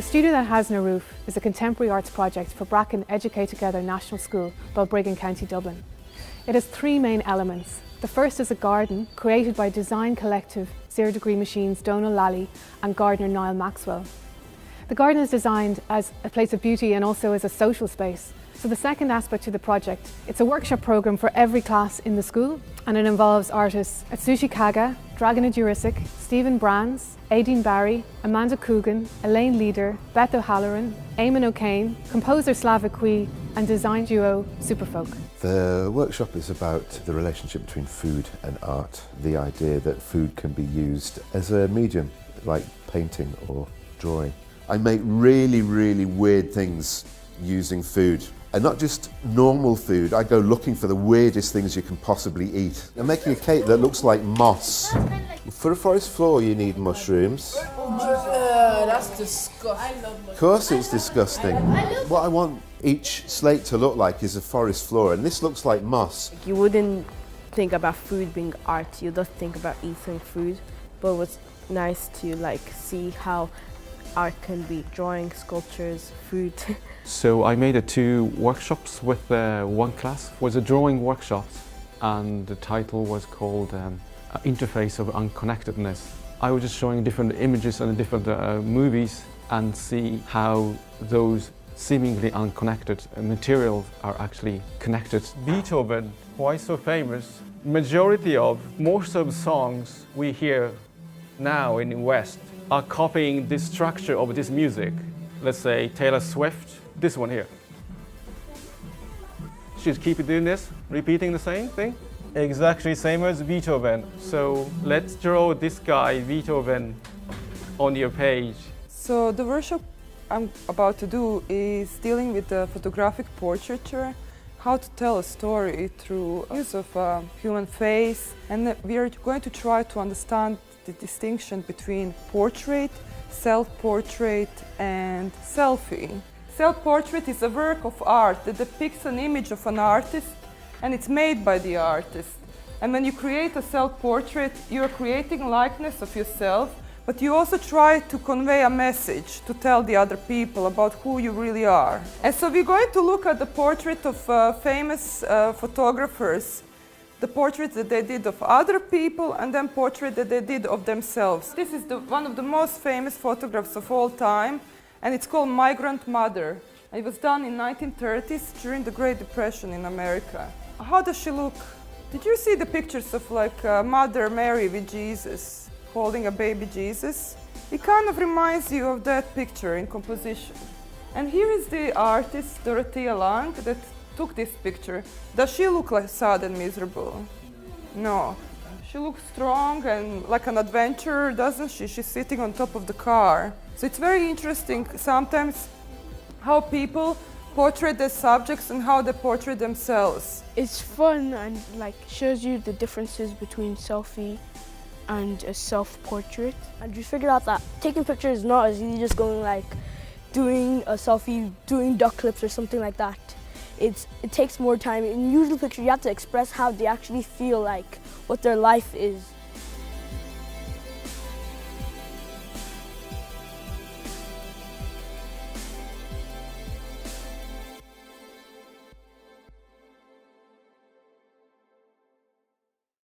Studio That Has No Roof is a contemporary arts project for Bracken Educate Together National School, Balbriggan, County Dublin. It has three main elements. The first is a garden created by design collective Zero Degree Machines Donal Lally and gardener Niall Maxwell. The garden is designed as a place of beauty and also as a social space. So the second aspect to the project, it's a workshop programme for every class in the school, and it involves artists Atsushi Kaga, Dragana Jurisic, Stephen Brands, Aideen Barry, Amanda Coogan, Elaine Leader, Beth O'Halloran, Eamon O'Kane, composer Slavek and design duo Superfolk. The workshop is about the relationship between food and art, the idea that food can be used as a medium, like painting or drawing. I make really, really weird things using food. And not just normal food, I go looking for the weirdest things you can possibly eat. I'm making a cake that looks like moss. For a forest floor you need mushrooms. That's disgusting. Of course it's disgusting. What I want each slate to look like is a forest floor, and this looks like moss. You wouldn't think about food being art, you just think about eating food. But it was nice to see how art can be drawing, sculptures, food. So I made 2 workshops with one class. It was a drawing workshop, and the title was called Interface of Unconnectedness. I was just showing different images and different movies and see how those seemingly unconnected materials are actually connected. Beethoven, why so famous? Most of the songs we hear now in the West are copying this structure of this music. Let's say Taylor Swift, this one here. She's keep doing this, repeating the same thing. Exactly same as Beethoven. So let's draw this guy, Beethoven, on your page. So the workshop I'm about to do is dealing with the photographic portraiture, how to tell a story through use of a human face, and we are going to try to understand the distinction between portrait, self-portrait and selfie. Self-portrait is a work of art that depicts an image of an artist, and it's made by the artist. And when you create a self-portrait, you're creating a likeness of yourself, but you also try to convey a message to tell the other people about who you really are. And so we're going to look at the portrait of famous photographers, the portraits that they did of other people, and then portrait that they did of themselves. This is one of the most famous photographs of all time, and it's called Migrant Mother. It was done in 1930s during the Great Depression in America. How does she look? Did you see the pictures of Mother Mary with Jesus, holding a baby Jesus? It kind of reminds you of that picture in composition. And here is the artist, Dorothea Lang, that took this picture. Does she look sad and miserable? No. She looks strong and like an adventurer, doesn't she? She's sitting on top of the car. So it's very interesting sometimes how people portray their subjects and how they portray themselves. It's fun and shows you the differences between selfie and a self-portrait. And you figure out that taking pictures is not as easy just going doing a selfie, doing duck clips or something like that. It takes more time. In usual pictures, you have to express how they actually feel, what their life is.